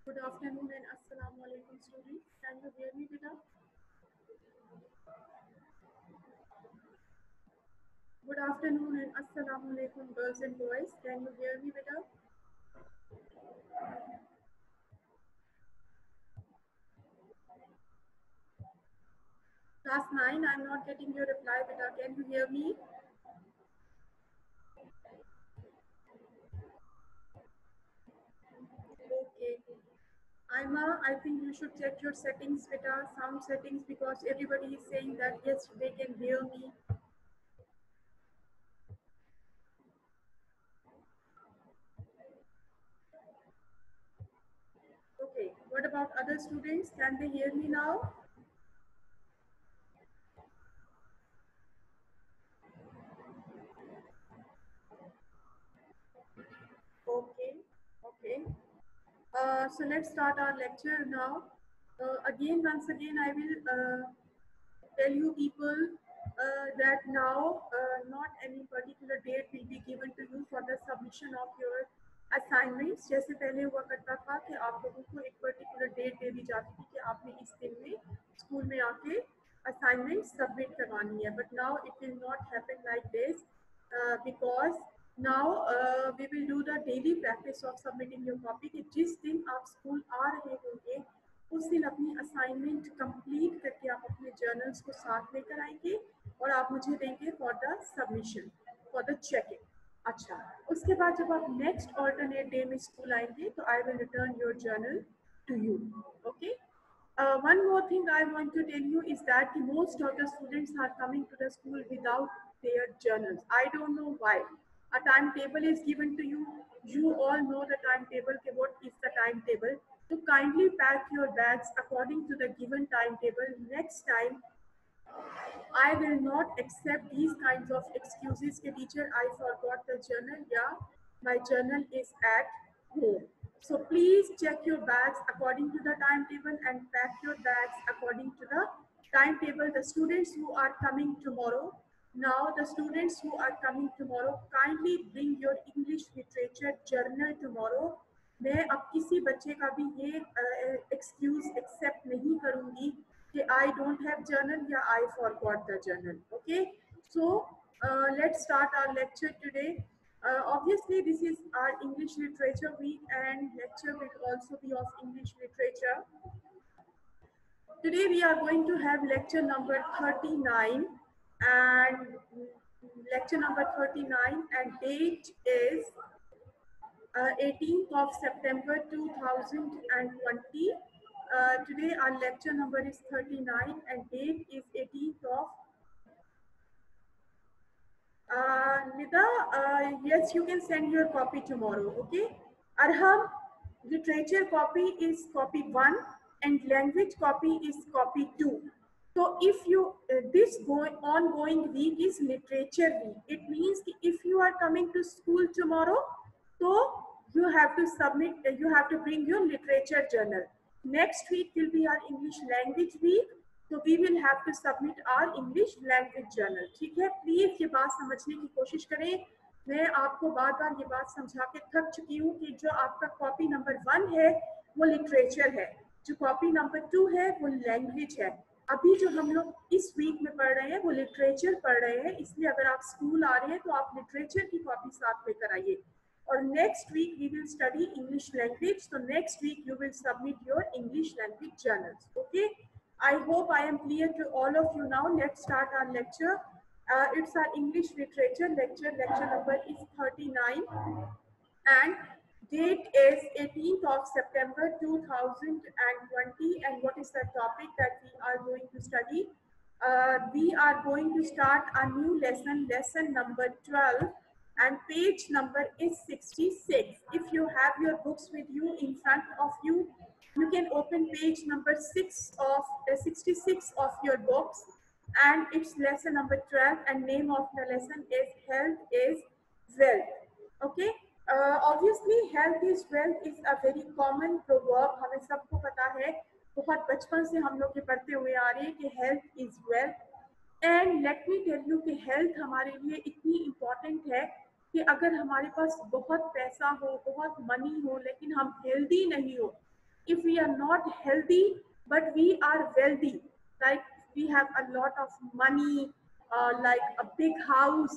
Good afternoon and assalamu alaikum students. Can you hear me, beta? Good afternoon and assalamu alaikum girls and boys. Can you hear me, beta? Class 9, I'm not getting your reply, beta. Can you hear me? Okay. Ima, I think you should check your settings, beta, sound settings, because everybody is saying that yes, they can hear me. Okay. What about other students? Can they hear me now? Okay. Okay. So let's start our lecture now. Once again, I will tell you people that now not any particular date will be given to you for the submission of your assignments. जैसे पहले हुआ करता था कि आप लोगों को एक पर्टिकुलर डेट दे दी जाती थी कि आपने इस दिन में स्कूल में आके असाइनमेंट सबमिट करवानी है, but now it will not happen like this because now we will do the daily practice of submitting your copy कि जिस दिन आप स्कूल आ रहे होंगे उस दिन अपनी असाइनमेंट कंप्लीट करके आप अपने जर्नल्स को साथ लेकर आएंगे और आप मुझे देंगे for the submission for the checking. अच्छा, उसके बाद जब आप नेक्स्ट ऑल्टरनेट डे में स्कूल आएंगे तो I will return your journal to you. Okay. One more thing I want to tell you is that most of the students are coming to the school without their journals. I don't know why. A timetable is given to you. You all know the timetable. What is the timetable? So kindly pack your bags according to the given timetable. Next time, I will not accept these kinds of excuses. Ke teacher, I forgot the journal. Yeah, my journal is at home. So please check your bags according to the timetable and pack your bags according to the timetable. The students who are coming tomorrow, now the students who are coming tomorrow, kindly bring your English literature journal tomorrow. मैं अब किसी बच्चे का भी ये excuse accept नहीं करूंगी कि I don't have journal या I forgot the journal. Okay, so let's start our lecture today. Obviously, this is our English literature week and lecture will also be of English literature. Today we are going to have lecture number 39 and lecture number 39 and date is 18th of September 2020. Today our lecture number is 39 and date is 18th of Nida, yes, you can send your copy tomorrow, okay? Arham, literature copy is copy 1 and language copy is copy 2. So if you, this ongoing week is literature week. It means if you are coming to school tomorrow, so you have to submit, you have to bring your literature journal. Next week will be our English language week. तो we will have to submit our English language journal. ठीक है, please ये बात समझने की कोशिश करें। मैं आपको बार बार ये बात समझा के थक चुकी हूँ कि जो आपका कॉपी नंबर 1 है वो लिटरेचर है, जो कॉपी नंबर 2 है वो लैंग्वेज है। अभी जो हम लोग इस वीक में पढ़ रहे हैं वो लिटरेचर पढ़ रहे हैं, इसलिए अगर आप स्कूल आ रहे हैं तो आप लिटरेचर की कॉपी साथ लेकर आइए। और next week we will study English language, तो next week you will submit your English language journals. Okay, I hope I am clear to all of you now. Let's start our lecture. It's our English literature lecture. Lecture number is 39 and date is 18th of September 2020. And what is the topic that we are going to study? We are going to start a new lesson, lesson number 12, and page number is 66. If you have your books with you in front of you, you can open page number 66 of your books, and it's lesson number 12 and name of the lesson is health is wealth. Okay, obviously health is wealth is a very common proverb. हमें सबको पता है, बहुत बचपन से हम लोग ये पढ़ते हुए आ रहे हैं कि health is wealth। And let me tell you कि हेल्थ हमारे लिए इतनी इम्पॉर्टेंट है कि अगर हमारे पास बहुत पैसा हो, बहुत मनी हो, लेकिन हम हेल्दी नहीं हो, if we are not healthy but we are wealthy, like we have a lot of money, like a big house,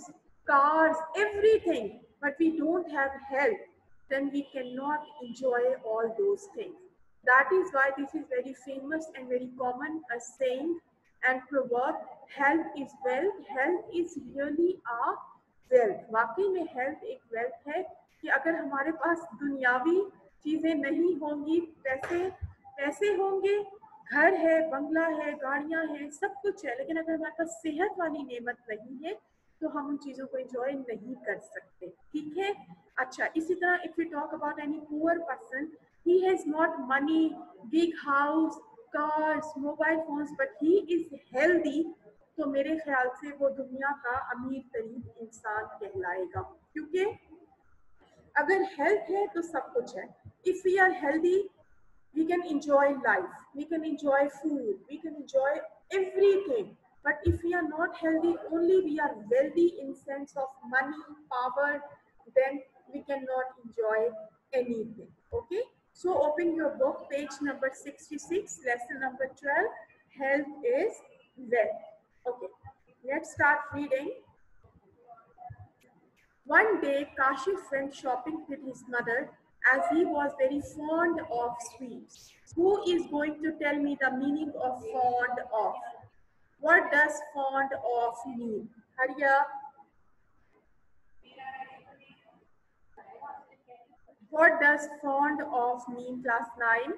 cars, everything, but we don't have health, then we cannot enjoy all those things. That is why this is very famous and very common a saying and proverb, health is wealth, health is really a wealth. वाकई में health एक wealth है कि अगर हमारे पास दुनियावी चीजें नहीं होंगी, पैसे पैसे होंगे, घर है, बंगला है, गाड़ियां हैं, सब कुछ है, लेकिन अगर हमारे पास सेहत वाली नेमत नहीं है तो हम उन चीजों को एंजॉय नहीं कर सकते। ठीक है। अच्छा, इसी तरह if you talk about any poor person, he has not money, big house, cars, mobile phones, but he is healthy, तो मेरे ख्याल से वो दुनिया का अमीर तरीन इंसान कहलाएगा। क्योंकि अगर हेल्थ है तो सब कुछ है। If we are healthy we can enjoy life, we can enjoy food, we can enjoy everything. But if we are not healthy, only we are wealthy in sense of money, power, then we cannot enjoy anything. Okay, so open your book, page number 66, lesson number 12, health is wealth. Okay, let's start reading. One day Kashif went shopping with his mother, as he was very fond of sweets. Who is going to tell me the meaning of fond of? What does fond of mean? Hurry up. What does fond of mean, class 9?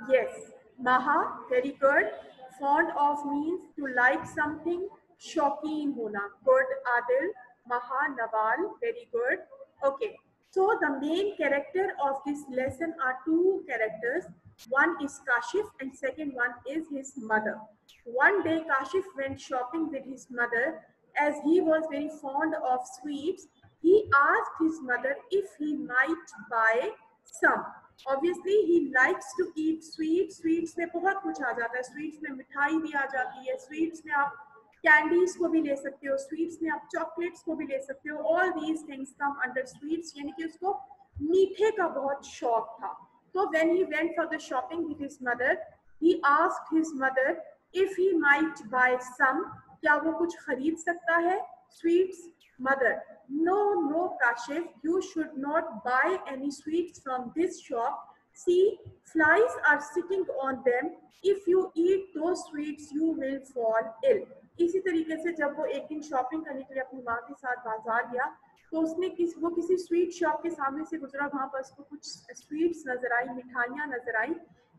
Yes, Maha, very good. Fond of means to like something, shauqeen hona. Good, Adil. Maha, Nawal, very good. Okay, so the main character of this lesson are two characters. One is Kashif and second one is his mother. One day Kashif went shopping with his mother. As he was very fond of sweets, he asked his mother if he might buy some. Obviously he likes to eat sweets. Sweets में बहुत कुछ आ जाता है, sweets में मिठाई भी आ जाती है, स्वीट्स में आप कैंडीज को भी ले सकते हो, स्वीट्स में आप चॉकलेट्स को भी ले सकते हो, all these things come under sweets, यानी कि उसको मीठे का बहुत शौक था। तो when he went for the shopping with his mother, he asked his mother if he might buy some, क्या वो कुछ खरीद सकता है sweets? Mother, no, no, Kashif, you should not buy any sweets from this shop. See, flies are sitting on them. If you eat those sweets, you will fall ill. इसी तरीके से जब वो एक दिन शॉपिंग करने के लिए अपनी माँ के साथ बाजार गया, तो उसने वो किसी स्वीट शॉप के सामने से गुजरा, वहाँ पर उसको कुछ स्वीट्स नजर आई, मिठाइयाँ नजर आई,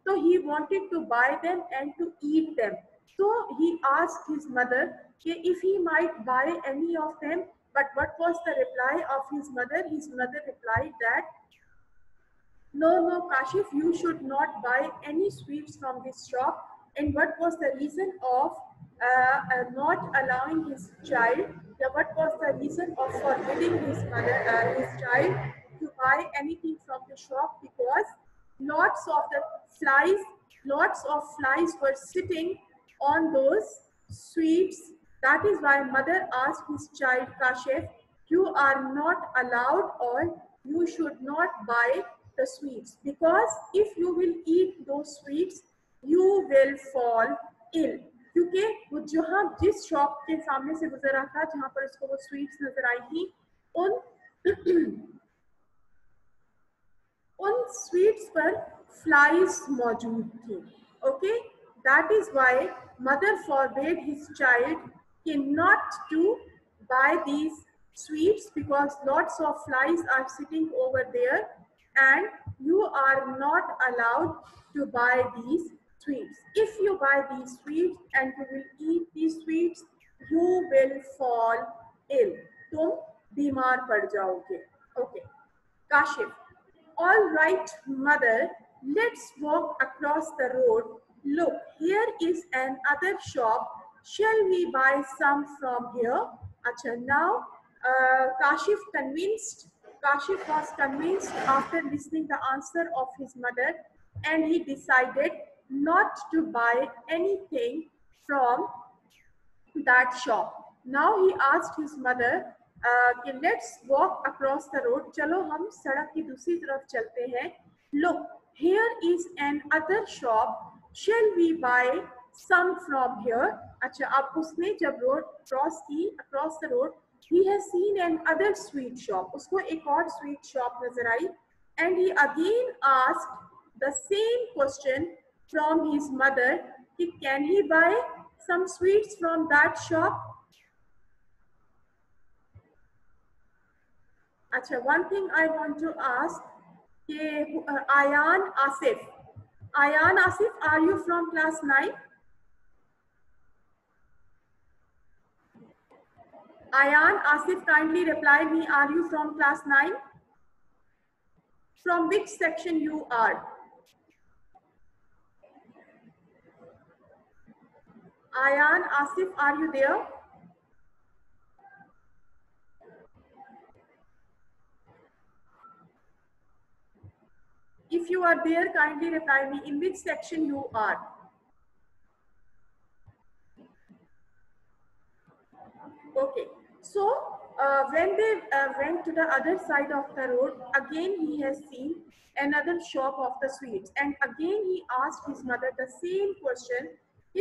तो he wanted to buy them and to eat them. So he asked his mother if he might buy any of them. But what was the reply of his mother? His mother replied that, no, no, Kashif, you should not buy any sweets from this shop. And what was the reason of not allowing his child? What was the reason of forbidding his child to buy anything from the shop? Because lots of flies were sitting on those sweets. That is why mother asked his child Kashif, you are not allowed, or you should not buy the sweets, because if you will eat those sweets, you will fall ill. क्योंकि वो जहाँ जिस shop के सामने से गुजर रहा था, जहाँ पर उसको वो स्वीट्स नजर आई थी, उन स्वीट्स पर फ्लाइज मौजूद थी। Okay, that is why mother forbade his child not to buy these sweets, because lots of flies are sitting over there and you are not allowed to buy these sweets. If you buy these sweets and you will eat these sweets, you will fall ill. तुम बीमार पड़ जाओगे। Okay, Kashif, all right mother, let's walk across the road. Look, here is another shop. Shall we buy some from here? Acha, now Kashif was convinced after listening the answer of his mother, and he decided not to buy anything from that shop. Now he asked his mother, let's walk across the road. चलो हम सड़क की दूसरी तरफ चलते हैं. look, here is an other shop, shall we buy some from here? अच्छा, अब उसने जब रोड क्रॉस की, across the road, he has seen an other sweet shop, उसको एक और sweet shop नजर आई, and he again asked the same question from his mother, can he buy some sweets from that shop? अच्छा, one thing I want to ask, Ayan Asif. Ayan Asif, are you from class 9? Ayan Asif, kindly reply me, are you from class 9? From which section you are? Ayan Asif, are you there? If you are there, kindly reply me, in which section you are? Okay, so when they went to the other side of the road, again he has seen another shop of the sweets, and again he asked his mother the same question,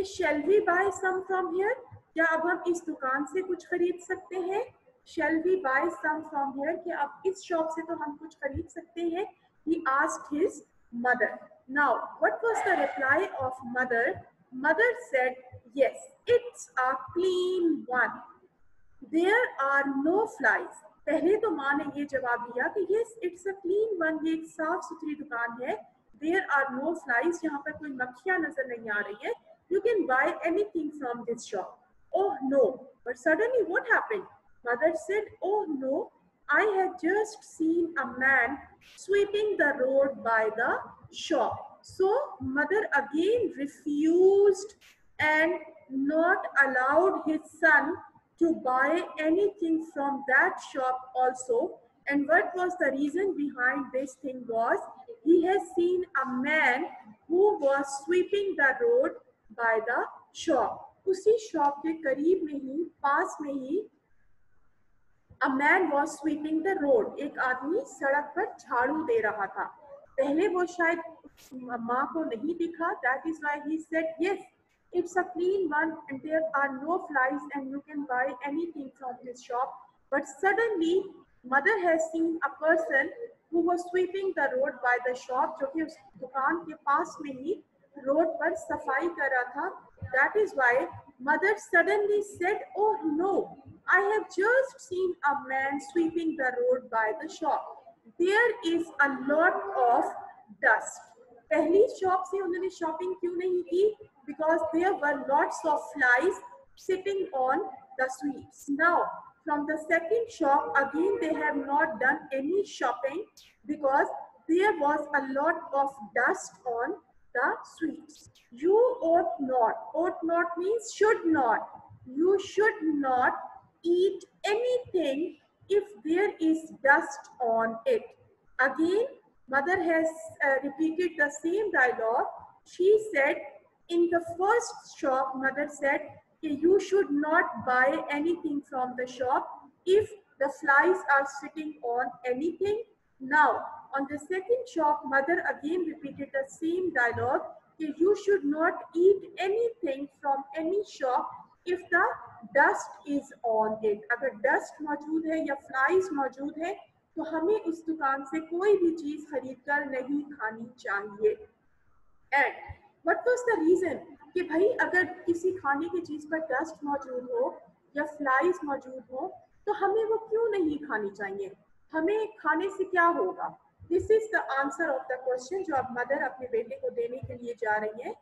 shall we buy some from here? क्या अब हम इस दुकान से कुछ खरीद सकते हैं? Shall we buy some from here? क्या अब इस शॉप से तो हम कुछ खरीद सकते हैं? He asked his mother. Now, what was the reply of mother? Mother said, yes, it's a clean one. There are no flies. पहले तो माँ ने ये जवाब दिया कि yes, it's a clean one, ये एक साफ सुथरी दुकान है. There are no flies, यहाँ पर कोई मक्खियाँ नजर नहीं आ रही है. You can buy anything from this shop. Oh no! But suddenly what happened? Mother said, oh no, I had just seen a man sweeping the road by the shop. So mother again refused and not allowed his son to buy anything from that shop also. And what was the reason behind this thing was, he has seen a man who was sweeping the road by the shop. उसी shop के करीब में ही, पास में ही, a man was sweeping the road. एक आदमी सड़क पर झाड़ू दे रहा था. पहले वो शायद माँ को नहीं दिखा. That is why he said, yes, it's a clean one and there are no flies and you can buy anything from this shop. But suddenly mother has seen a person who was sweeping the road by the shop, जो कि उस दुकान के पास में ही road पर सफाई कर रहा था. That is why mother suddenly said, oh no, I have just seen a man sweeping the road by the shop. There is a lot of dust. पहली शॉप से उन्होंने शॉपिंग क्यों नहीं की? Because there were lots of flies sitting on the sweets. Now, from the second shop, again they have not done any shopping because there was a lot of dust on the sweets. You ought not. Ought not means should not. You should not eat anything if there is dust on it. Again, mother has repeated the same dialogue. She said, in the first shop, mother said, you should not buy anything from the shop if the flies are sitting on anything. Now, on the second shop, mother again repeated the same dialogue. You should not eat anything from any shop if the dust is on it. अगर dust मौजूद है या flies मौजूद है तो हमें उस दुकान से कोई भी चीज खरीद कर नहीं खानी चाहिए. And what was the reason? कि भाई अगर किसी खाने की चीज पर डस्ट मौजूद हो या फ्लाइज मौजूद हो तो हमें वो क्यों नहीं खानी चाहिए? हमें खाने से क्या होगा? This is the answer of the question जो अब मदर अपने बेटे को देने के लिए जा रही है.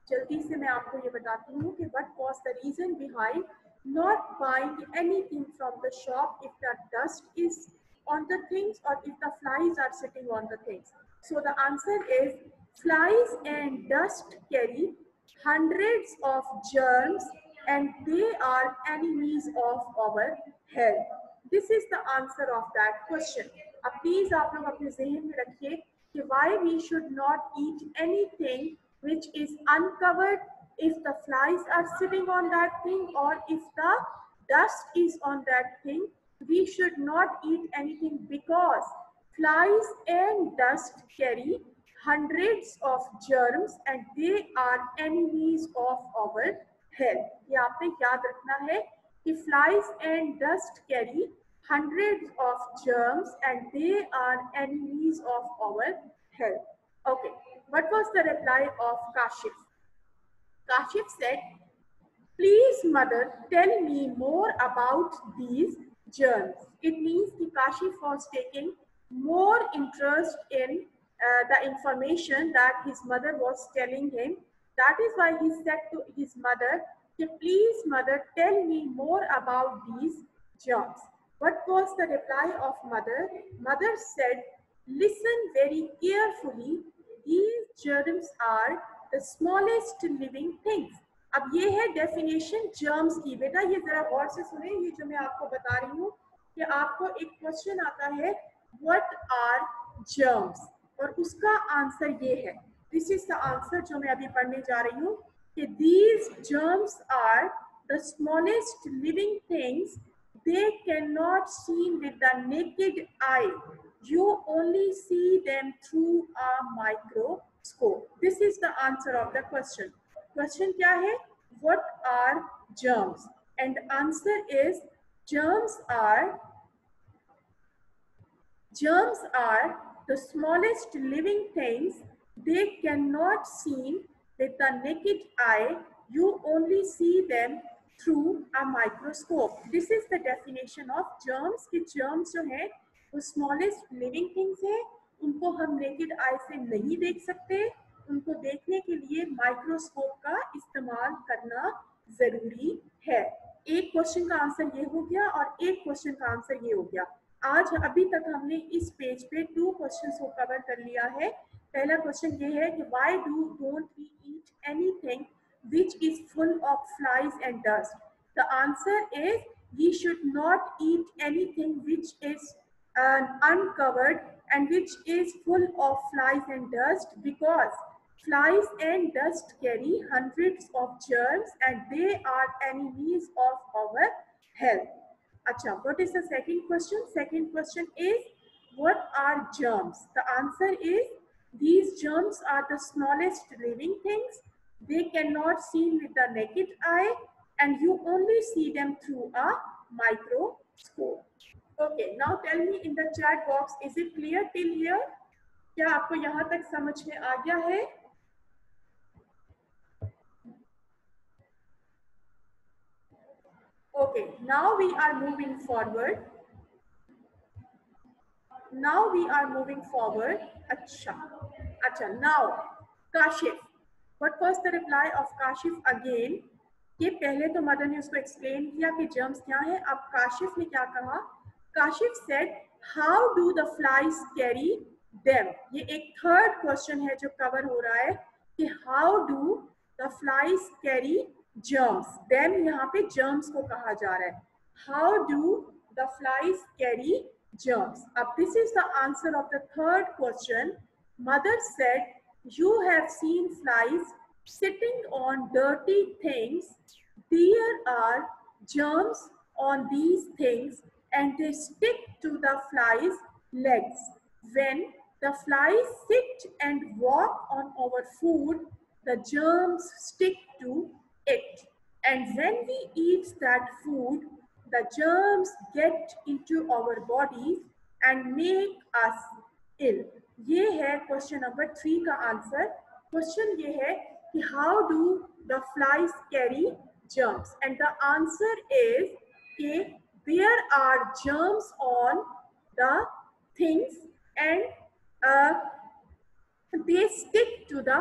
जल्दी से मैं आपको ये बताती हूँ कि what was the reason behind not buying anything from the shop if the dust is on the things or if the flies are sitting on the things. So the answer is, flies and dust carry hundreds of germs and they are enemies of our health. This is the answer of that question. अब please आप लोग अपने ज़हन में रखिए कि why we should not eat anything which is uncovered if the flies are sitting on that thing or if the dust is on that thing. We should not eat anything because flies and dust carry hundreds of germs and they are enemies of our health. ये आपने याद रखना है कि flies and dust carry hundreds of germs and they are enemies of our health. Okay, what was the reply of Kashif? Kashif said, please mother, tell me more about these germs. It means that Kashif was taking more interest in the information that his mother was telling him. That is why he said to his mother, please mother, tell me more about these germs. What was the reply of mother? Mother said, listen very carefully. These germs are the smallest living things. अब ये है definition germs की. बेटा ये जरा गौर से सुने, ये जो मैं आपको बता रही हूँ कि आपको एक क्वेश्चन आता है व्हाट आर जर्म्स और उसका आंसर ये है. दिस इज द आंसर जो मैं अभी पढ़ने जा रही हूँ कि these germs are the smallest living things. They cannot seen with the naked eye. You only see them through a microscope. This is the answer of the question. Question क्या है? What are germs? And answer is germs are the smallest living things. They cannot seen with the naked eye. You only see them through a microscope. This is the definition of germs. कि germs जो है वो smallest living things है, उनको हम naked eye से नहीं देख सकते, उनको देखने के लिए माइक्रोस्कोप का इस्तेमाल करना जरूरी है. एक क्वेश्चन का आंसर ये हो गया और एक क्वेश्चन का आंसर ये हो गया. आज अभी तक हमने इस पेज पे 2 क्वेश्चंस को कवर कर लिया है. पहला क्वेश्चन ये है कि why don't we eat anything which is full of flies and dust. The answer is we should not eat anything which is uncovered and which is full of flies and dust, because flies and dust carry hundreds of germs and they are enemies of our health. Acha, what is the second question? Second question is, what are germs? The answer is, these germs are the smallest living things. They cannot seen with the naked eye and you only see them through a microscope. Okay, now tell me in the chat box, is it clear till here? क्या आपको यहाँ तक समझ में आ गया है? Okay, now we are moving forward. Acha, now Kashif. What was the reply of Kashif again? ये पहले तो मदर ने उसको एक्सप्लेन किया कि जर्म्स क्या है. अब काशिफ ने क्या कहा? Kashif said, how do the flies carry them. ये एक थर्ड क्वेश्चन है जो कवर हो रहा है कि how do the flies carry germs. Them यहाँ पे जर्म्स को कहा जा रहा है. How do the flies carry germs. This is the answer of the third question. Mother said, you have seen flies sitting on dirty things. There are germs on these things and they stick to the flies' legs. When the flies sit and walk on our food, the germs stick to it. And when we eat that food, the germs get into our bodies and make us ill. ये है question number 3 का answer. Question ये है कि how do the flies carry germs, and the answer is कि there are germs on the things and they stick to the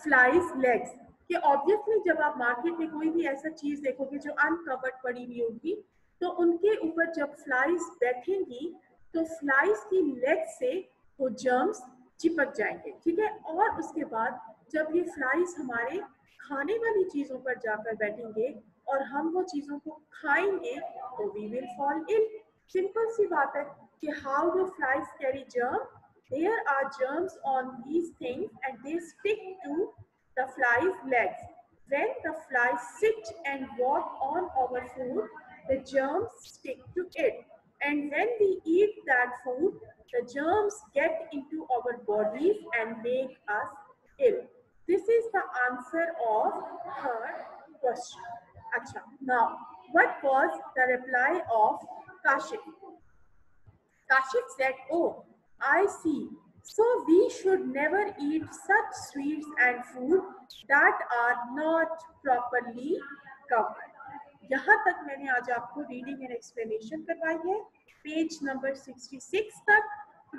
flies legs. कि obviously जब आप मार्केट में कोई भी ऐसा चीज देखोगे जो अनकवर्ड पड़ी हुई होगी तो उनके ऊपर जब फ्लाइज बैठेंगी तो फ्लाइज की लेग से वो जर्म्स चिपक जाएंगे. ठीक है. और उसके बाद जब ये फ्लाइज हमारे खाने वाली चीजों पर जाकर बैठेंगे और हम वो चीजों को खाएंगे तो we will fall ill. Simple सी बात है कि how do flies carry germ. There are germs on these things and they stick to the fly's legs. When the flies sit and walk on our food, the germs stick to it. And when we eat that food, The germs get into our bodies and make us ill. This is the answer of third question. Acha, now what was the reply of Kashif? Kashif said, "Oh, I see. So we should never eat such sweets and food that are not properly covered." यहाँ तक मैंने आज आपको reading and explanation करवाई है, page number 66 तक।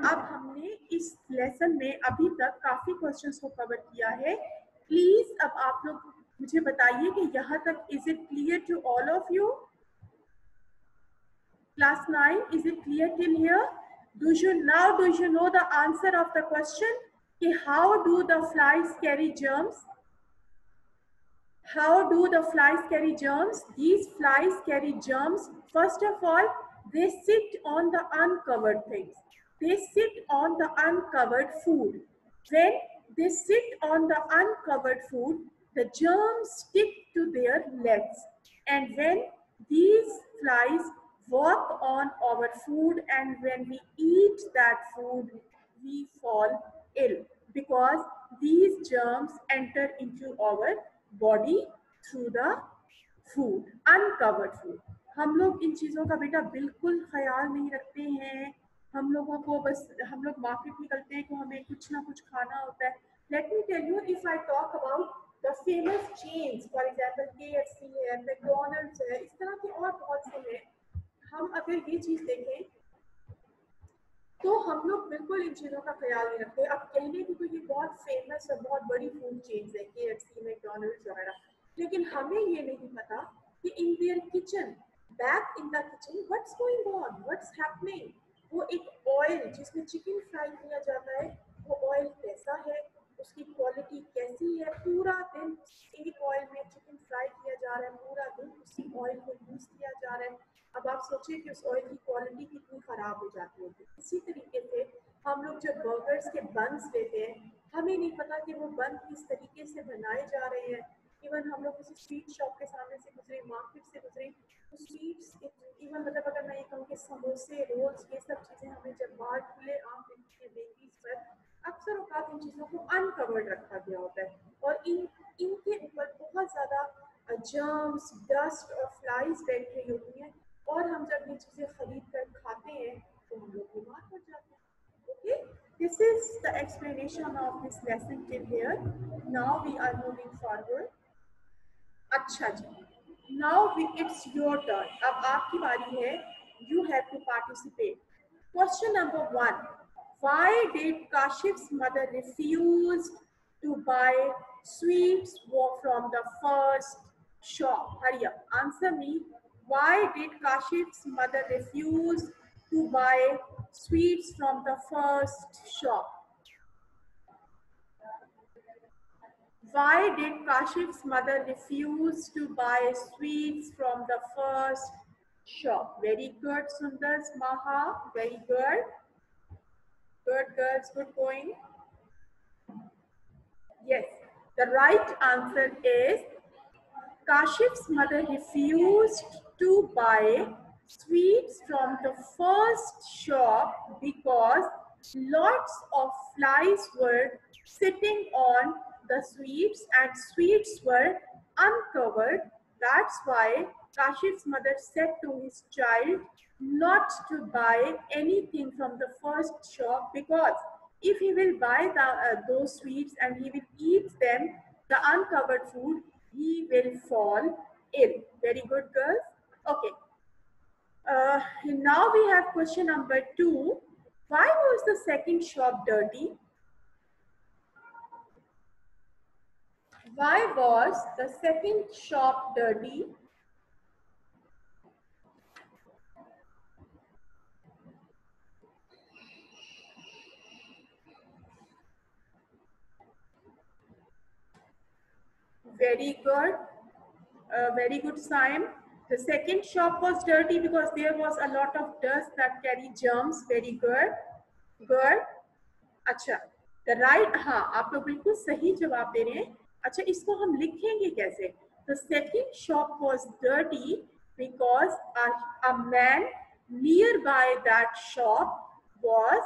अब हमने इस लेसन में अभी तक काफी क्वेश्चंस को कवर किया है। प्लीज अब आप लोग मुझे बताइए कि यहाँ तक is it clear to all of you? Class 9, is it clear till here? Do you know the answer of the question? How do the flies carry germs? How do the flies carry germs? These flies carry germs. First of all, they sit on the uncovered things. They sit on the uncovered food. When they sit on the uncovered food, the germs stick to their legs. And when these flies walk on our food and when we eat that food, we fall ill because these germs enter into our body through the food, uncovered food. हम लोग इन चीज़ों का बेटा बिल्कुल ख्याल नहीं रखते हैं। हम लोगों को बस हम लोग मार्केट निकलते हैं कि हमें कुछ ना कुछ खाना होता है। Let me tell you, if I talk about the famous chains, for example KFC है, मैकडॉनल्ड्स है, इस तरह के और बहुत से हैं। हम अगर ये चीज़ देखें तो हम लोग बिल्कुल इन चीज़ों का ख्याल नहीं रखते। अब कहने की तो ये बहुत फेमस और बहुत बड़ी फूड चेन्स है, KFC, मैकडॉनल्ड्स वगैरह, लेकिन हमें ये नहीं पता कि in their kitchen, back in the kitchen, what's going on, what's happening. वो एक ऑयल जिसमें चिकन फ्राई किया जाता है, वो ऑयल कैसा है, उसकी क्वालिटी कैसी है, पूरा दिन एक ऑयल में चिकन फ्राई किया जा रहा है, पूरा दिन उसी ऑयल को यूज किया जा रहा है। अब आप सोचिए कि उस ऑयल की क्वालिटी कितनी खराब हो जाती होगी। इसी तरीके से हम लोग जब बर्गर्स के बन्स लेते हैं, हमें नहीं पता कि वो बन किस तरीके से बनाए जा रहे हैं। इवन हम लोग किसी स्ट्रीट शॉप के सामने से गुजरे, मार्केट से गुजरे, तो स्वीट्स, इवन मतलब अगर मैं ये कहूँ कि समोसे, रोल्स, ये सब चीज़ें हमें जब बाहर खुले आम मिलती है बेकरीज पर, अक्सर औकात इन चीज़ों को अनकवर्ड रखा गया होता है और इनके ऊपर बहुत ज़्यादा जर्म्स, डस्ट और फ्लाइज बैठ रही होती हैं और हम जब ये चीज़ें खरीद कर खाते हैं तो हम लोग बीमार पड़ जाते हैं। Okay, this is the explanation of this lesson till here. Now we are moving forward. अच्छा जी, नाउ इट्स योर टर्न। अब आपकी बारी है, you have to participate. Question number 1, why did Kashif's mother refuse to buy sweets from the first shop? Hurry up, answer me. Why did Kashif's mother refuse to buy sweets from the first shop? Why did Kashif's mother refuse to buy sweets from the first shop? Very good, Sundar, Maha, very good. Good girls, good going. Yes, the right answer is Kashif's mother refused to buy sweets from the first shop because lots of flies were sitting on the sweets and sweets were uncovered. That's why Kashif's mother said to his child not to buy anything from the first shop, because if he will buy those sweets and he will eat them, the uncovered food, he will fall ill. Very good, girls. Okay. Now we have question number 2. Why was the second shop dirty? Why was the second shop dirty? Very good. Very good, Simon. The second shop was dirty because there was a lot of dust that carry germs. Very good. Good. अच्छा, the right, हाँ आप लोग बिल्कुल सही जवाब दे रहे हैं। अच्छा, इसको हम लिखेंगे कैसे? The second shop was dirty because a man nearby that shop was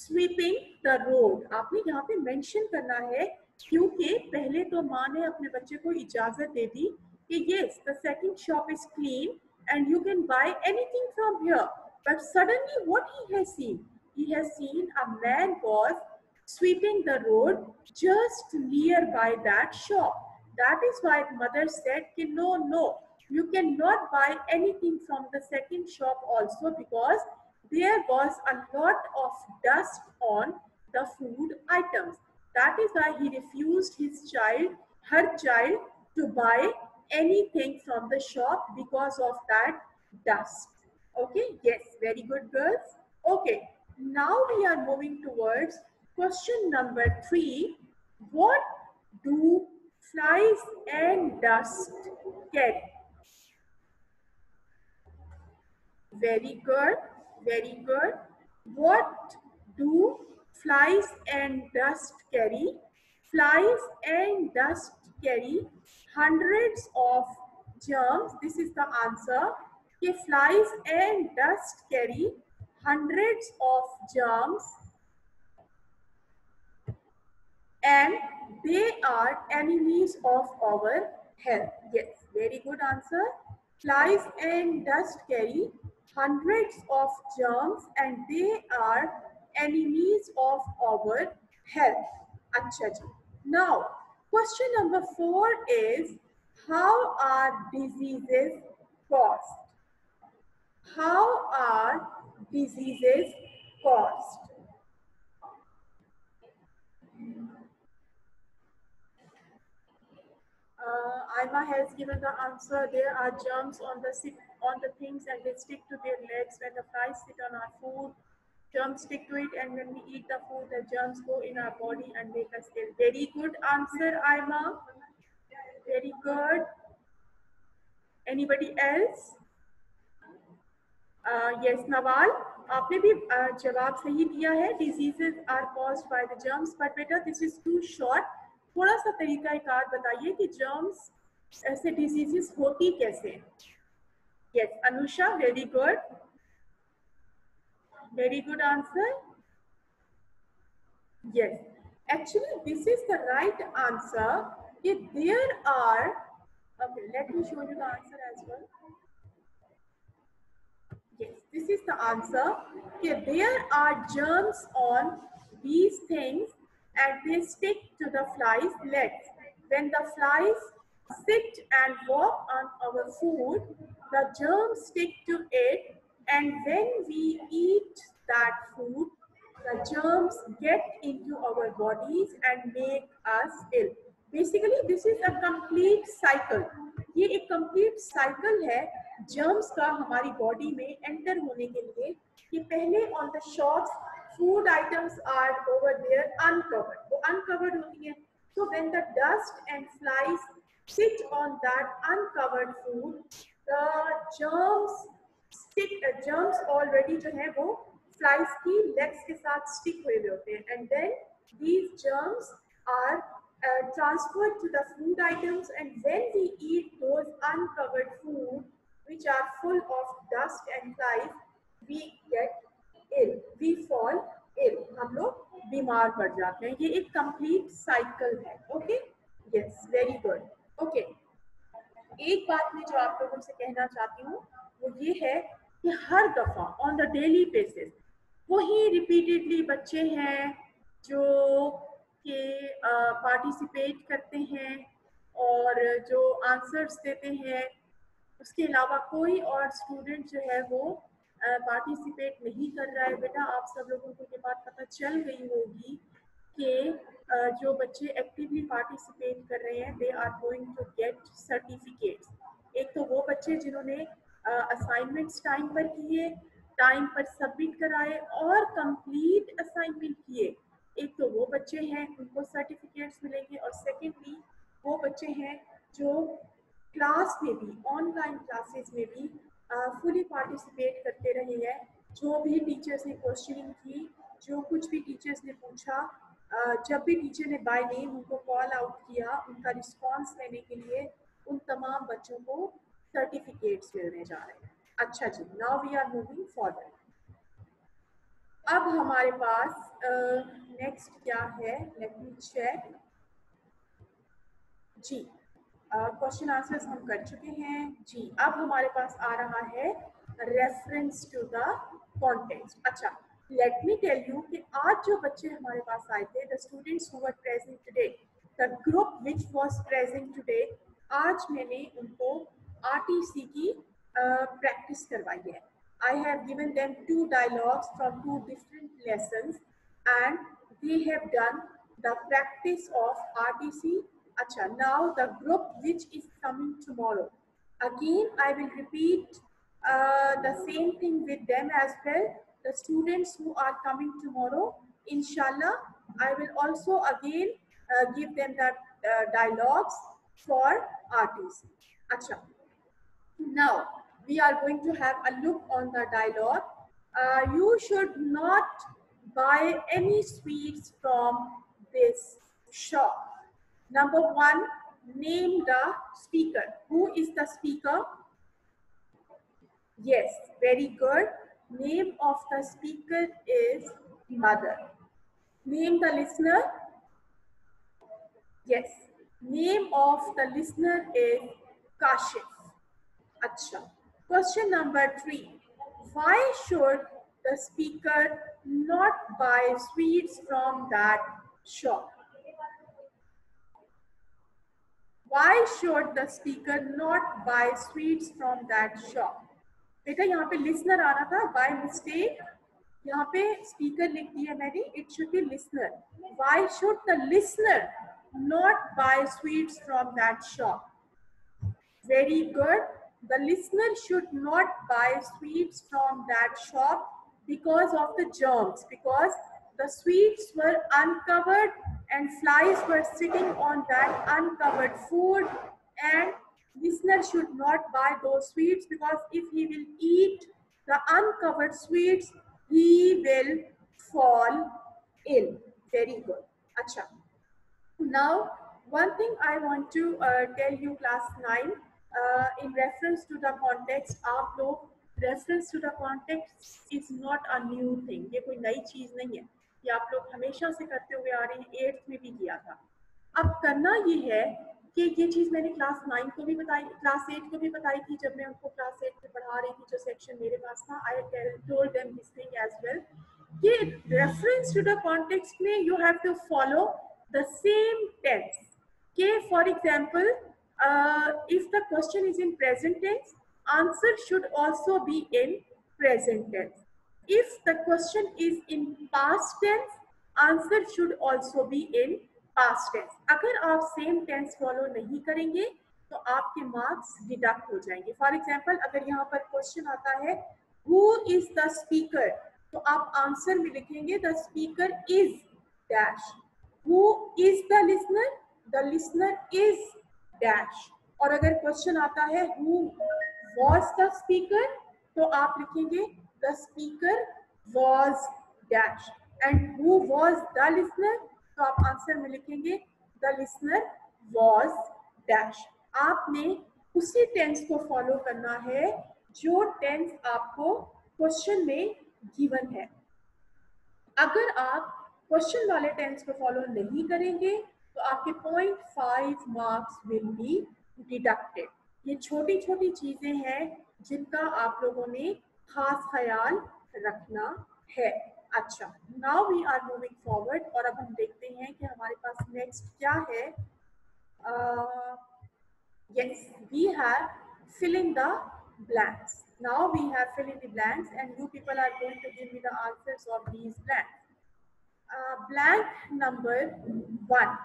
sweeping the road. आपने यहाँ पे मेंशन करना है क्योंकि पहले तो माँ ने अपने बच्चे को इजाजत दे दी कि yes the second shop is clean and you can buy anything from here. But suddenly what he has seen a man was sweeping the road just nearby that shop. That is why mother said कि no, no, you cannot buy anything from the second shop also because there was a lot of dust on the food items. That is why he refused her child, to buy anything from the shop because of that dust. Okay, yes, very good girls. Okay, now we are moving towards question number 3. What do flies and dust carry? Very good, very good. What do flies and dust carry? Flies and dust carry hundreds of germs. This is the answer. Okay, flies and dust carry hundreds of germs and they are enemies of our health. Yes, very good answer. Flies and dust carry hundreds of germs and they are enemies of our health. Acha ji. Now, question number 4 is, how are diseases caused? How are diseases caused? Alma has given the answer. There are germs on the things and they stick to their legs. When the flies sit on our food, germs stick to it, and when we eat the food, the germs go in our body and make us ill. Very good answer, Alma. Very good. Anybody else? Yes, Nawal. आपने भी जवाब सही दिया है. Diseases are caused by the germs, but बेटा this is too short. थोड़ा सा तरीकाकार बताइए कि germs ऐसे diseases होती कैसे? Yes, Anusha, very good. Very good answer. Yes, actually this is the right answer. If there are, okay, let me show you the answer as well. Yes, this is the answer. Okay, there are germs on these things and they stick to the flies' legs. When the flies sit and walk on our food, the germs stick to it, and when we eat that food, the germs get into our bodies and make us ill. Basically, this is a complete cycle. ये एक complete cycle है germs का हमारी body में enter होने के लिए कि पहले on the shops food items are over there uncovered. वो uncovered होती हैं. So when the dust and flies sit on that uncovered food, the germs already जो है वो flies की legs के साथ stick हुए होते हैं, and then these germs are transferred to the food items, and when we eat those uncovered food which are full of dust and flies, we get ill, we fall ill, हम लोग बीमार पड़ जाते हैं. ये एक complete cycle है. Okay, yes, very good. Okay, एक बात मैं जो आप लोगों से कहना चाहती हूँ वो ये है कि हर दफा ऑन द डेली बेसिस वही रिपीटेडली बच्चे हैं जो कि पार्टिसिपेट करते हैं और जो आंसर्स देते हैं. उसके अलावा कोई और स्टूडेंट जो है वो पार्टिसिपेट नहीं कर रहा है. बेटा आप सब लोगों को ये बात पता चल गई होगी कि जो बच्चे एक्टिवली पार्टिसिपेट कर रहे हैं they are going to get certificates. एक तो वो बच्चे जिन्होंने असाइनमेंट्स टाइम पर किए, टाइम पर सबमिट कराए और कंप्लीट असाइनमेंट किए, एक तो वो बच्चे हैं उनको सर्टिफिकेट्स मिलेंगे. और सेकेंडली वो बच्चे हैं जो क्लास में भी ऑनलाइन क्लासेस में भी फुली पार्टिसिपेट करते रहे हैं. जो भी टीचर्स ने क्वेश्चनिंग की, जो कुछ भी टीचर्स ने पूछा, जब भी टीचर ने बाय नेम उनको कॉल आउट किया, उनका रिस्पांस लेने के लिए उन तमाम बच्चों को सर्टिफिकेट्स मिलने जा रहे हैं. अच्छा जी, now we are moving forward. अब हमारे पास नेक्स्ट क्या है, लेट मी चेक। जी, क्वेश्चन आंसर्स हम कर चुके हैं जी। अब हमारे पास आ रहा है रेफरेंस टू द कॉन्टेक्स्ट। अच्छा, लेट मी टेल यू कि आज जो बच्चे हमारे पास आए थे, the students who were present today, the group which was present today, आज मैंने उनको आरटीसी की प्रैक्टिस करवाई है। I have given them 2 dialogues from 2 different lessons and they have done the practice of RTC. Acha, now the group which is coming tomorrow, again I will repeat the same thing with them as well. The students who are coming tomorrow, inshallah, I will also again give them the dialogues for RTC. Acha, now we are going to have a look on the dialogue. You should not buy any sweets from this shop. Number one, name the speaker. Who is the speaker? Yes, very good. Name of the speaker is mother. Name the listener. Yes, name of the listener is Kashif. Acha. Question number 3. Why should the speaker not buy sweets from that shop? Why should the speaker not buy sweets from that shop? बेटा यहाँ पे listener आना था, by mistake यहाँ पे speaker लिख दिया मैंने, it should be listener. Why should the listener not buy sweets from that shop? Very good. The listener should not buy sweets from that shop because of the germs, because the sweets were uncovered and flies were sitting on that uncovered food, and listener should not buy those sweets because if he will eat the uncovered sweets, he will fall ill. Very good. Acha. Now, one thing I want to tell you class 9, in reference to the context, आप लोग reference to the context is not a new thing. ये कोई नई चीज नहीं है, ये आप लोग हमेशा से करते हुए आ रहे हैं, 8th में भी किया था। अब करना ये है कि ये चीज मैंने क्लास 9 को भी बताई, क्लास 8 को भी बताई थी जब मैं उनको क्लास 8 में पढ़ा रही थी, जो सेक्शन मेरे पास था। I told them this thing as well कि reference to the context में you have to follow the same tense. Okay, for example, if the question is in present tense, answer should also be in present tense. If the question is in past tense, answer should also be in past tense. अगर आप same tense follow नहीं करेंगे तो आपके marks deduct हो जाएंगे. For example, अगर यहाँ पर question आता है who is the speaker, तो आप आंसर में लिखेंगे the speaker is dash. Who is the listener? The listener is dash. और अगर क्वेश्चन आता है who was the speaker, तो आप लिखेंगे the speaker was dash. And who was the listener? तो आप आंसर में लिखेंगे the listener was dash. आपने उसी टेंस को फॉलो करना है जो टेंस आपको क्वेश्चन में गिवन है। अगर आप क्वेश्चन वाले टेंस को फॉलो नहीं करेंगे तो आपके 0.5 मार्क्स विल बी डिडक्टेड। ये छोटी छोटी चीजें हैं जिनका आप लोगों ने खास ख्याल रखना है। अच्छा, now we are moving forward और अब हम देखते हैं कि हमारे पास नेक्स्ट क्या है। yes, we have fill in the blanks. Now we have fill in the blanks and you people are going to give me the answers of these blanks. Blank number 1.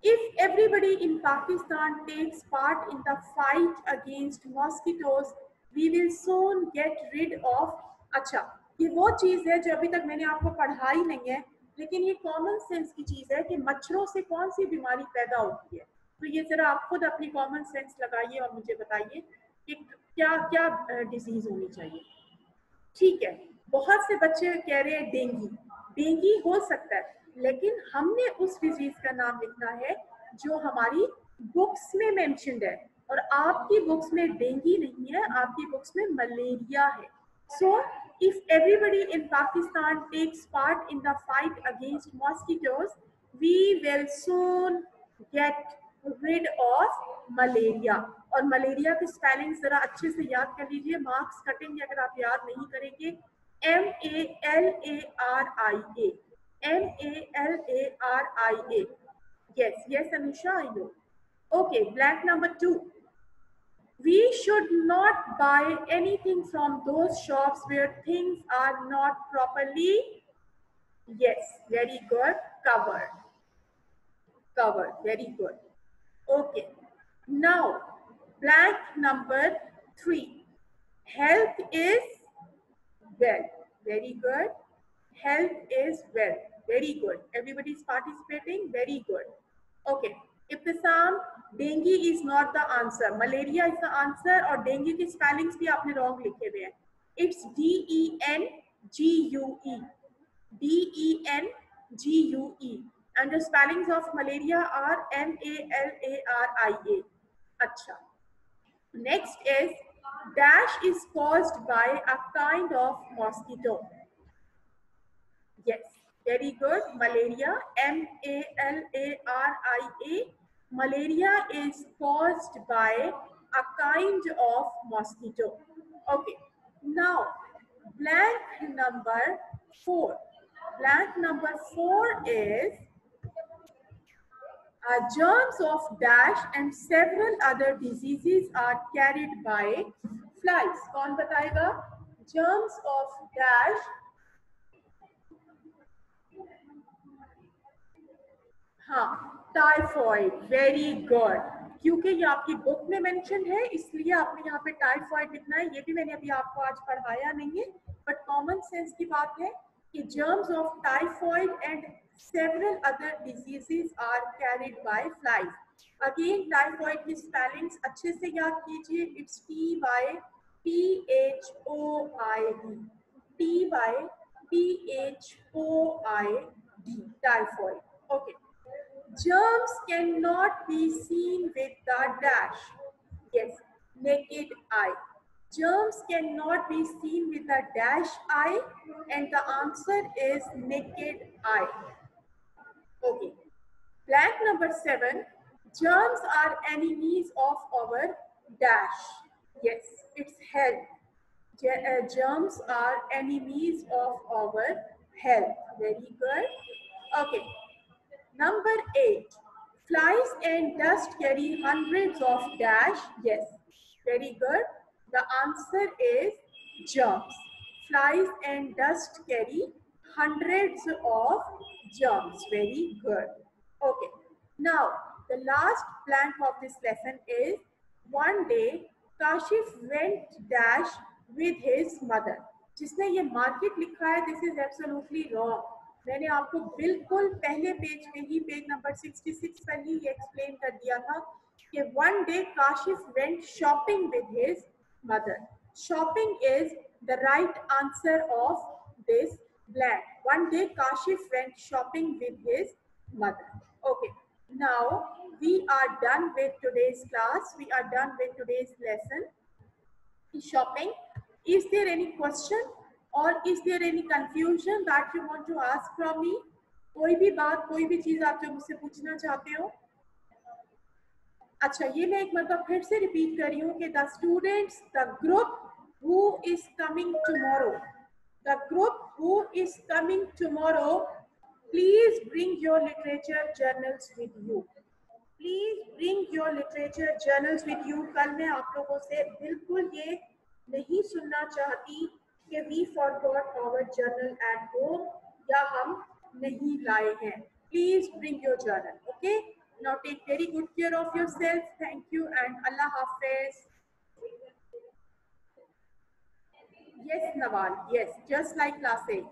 If everybody in Pakistan takes part in the fight against mosquitoes, we will soon get rid of. अच्छा, ये वो चीज़ है जो अभी तक मैंने आपको पढ़ाई नहीं है, लेकिन ये कॉमन सेंस की चीज़ है कि मच्छरों से कौन सी बीमारी पैदा होती है। तो ये जरा आप खुद अपनी कॉमन सेंस लगाइए और मुझे बताइए कि क्या क्या डिजीज होनी चाहिए। ठीक है, बहुत से बच्चे कह रहे हैं डेंगू। डेंगू हो सकता है, लेकिन हमने उस डिजीज का नाम लिखना है जो हमारी बुक्स में मेंशन्ड है, और आपकी बुक्स में डेंगू नहीं है, आपकी बुक्स में मलेरिया है। सो if everybody in Pakistan takes part in the fight against mosquitoes, we will soon get rid of malaria. और मलेरिया के स्पेलिंग जरा अच्छे से याद कर लीजिए, मार्क्स कटेंगे अगर आप याद नहीं करेंगे. MALARIA, MALARIA. Yes, yes, Anusha, I know. Okay, blank number 2. We should not buy anything from those shops where things are not properly, yes, very good, covered. Covered, very good. Okay, now blank number 3. Health is wealth. Very good. Health is wealth. Very good. Everybody is participating. Very good. Okay. Ibtisam, dengue is not the answer. Malaria is the answer. और dengue की spellings भी आपने wrong लिखे हुए हैं. It's DENGUE. DENGUE. And the spellings of malaria are MALARIA. अच्छा. Next is dash is caused by a kind of mosquito. Yes, very good. Malaria, MALARIA. Malaria is caused by a kind of mosquito. Okay, now blank number 4. Blank number 4 is germs of dash and several other diseases are carried by flies. कौन बताएगा? Germs of dash, हाँ, typhoid. Very good. क्योंकि ये आपकी book में mention है इसलिए आपने यहाँ पे टाइफॉइड लिखना है. ये भी मैंने अभी आपको आज पढ़ाया नहीं है, बट कॉमन सेंस की बात है कि germs of typhoid and several other diseases are carried by flies. Again, typhoid की spellings अच्छे से याद कीजिए. It's TYPHOID. TYPHOID. Typhoid. Okay. Germs cannot be seen with the dash. Yes, naked eye. Germs cannot be seen with a dash eye, and the answer is naked eye. Okay. Blank number 7. Germs are enemies of our dash. Yes, it's health. Germs are enemies of our health. Very good. Okay. Number 8. Flies and dust carry hundreds of dash. Yes, very good. The answer is germs. Flies and dust carry hundreds of germs. Very good. Okay. Now, the last blank of this lesson is one day Kashif went dash with his mother. जिसने ये market लिखा है, this is absolutely wrong. मैंने आपको बिल्कुल पहले page पे ही, page number 66 पर ही ये एक्सप्लेन कर दिया था कि one day Kashif went shopping with his mother. Shopping is the right answer of this blank. One day Kashif went shopping with his mother. Okay. Now we are done with today's class. We are done with today's lesson. Shopping. Is there any question? Or is there any confusion that you want to ask from me? कोई भी बात, कोई भी चीज आप जो मुझसे पूछना चाहते हो? अच्छा, ये मैं एक मतलब फिर से रिपीट कर रही हूँ कि the students, the group who is coming tomorrow, the group who is coming tomorrow, please bring your literature journals with you. Please bring your literature journals with you. कल मैं आप लोगों से बिल्कुल ये नहीं सुनना चाहती कि we forgot our journal at home या हम नहीं लाए हैं. Please bring your journal. Okay. Now take very good care of yourself. Thank you and Allah Hafiz. Yes, Nawal. Yes, just like class 8.